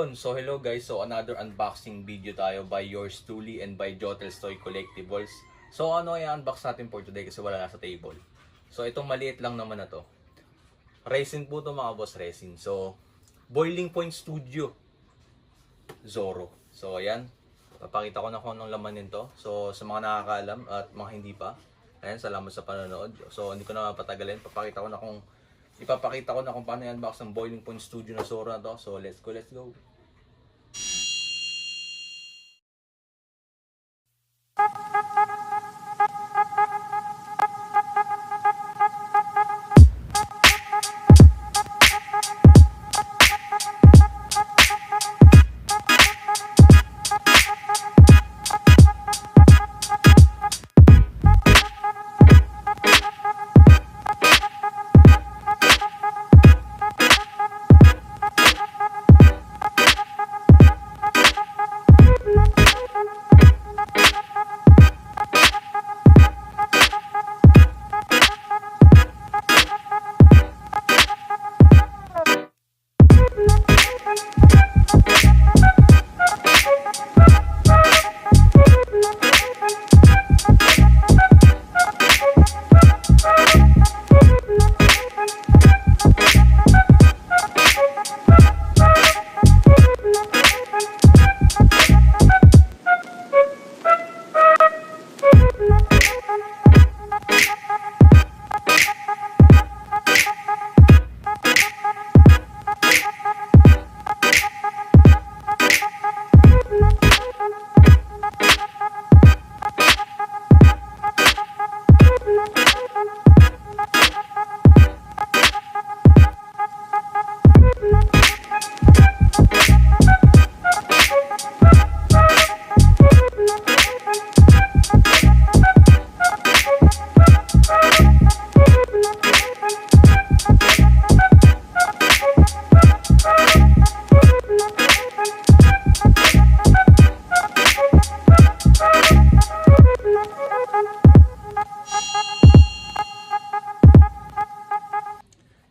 Ayun, so hello guys. So another unboxing video tayo by yours truly and by Jotel's Toy Collectibles. So ano i-unbox natin for today kasi wala na sa table. So itong maliit lang naman na to. Resin po to mga boss, resin. So Boiling Point Studio Zoro. So ayan, papakita ko na kung anong laman nito. So sa mga nakakaalam at mga hindi pa, ayan, salamat sa panonood. So hindi ko na mapatagalin, ipapakita ko na kung paano i-unbox ng Boiling Point Studio na Zoro na to. So let's go.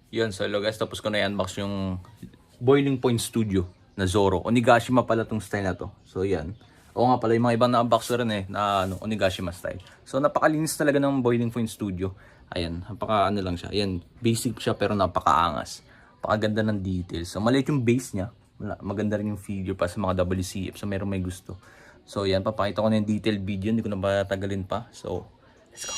Yun, so hello guys, tapos ko na i-unbox yung Boiling Point Studio na Zoro. Onigashima pala tong style na to. So yan. Oo nga pala, yung mga ibang na-unbox ko rin na Onigashima style. So napakalinis talaga ng Boiling Point Studio. Ayan, napaka lang siya. Ayan, basic siya pero napakaangas. Napakaganda ng details. So maliit yung base niya. Maganda rin yung figure pa sa mga WCF. So meron may gusto. So yan, papakita ko na yung detailed video. Hindi ko na patagalin pa. So, let's go.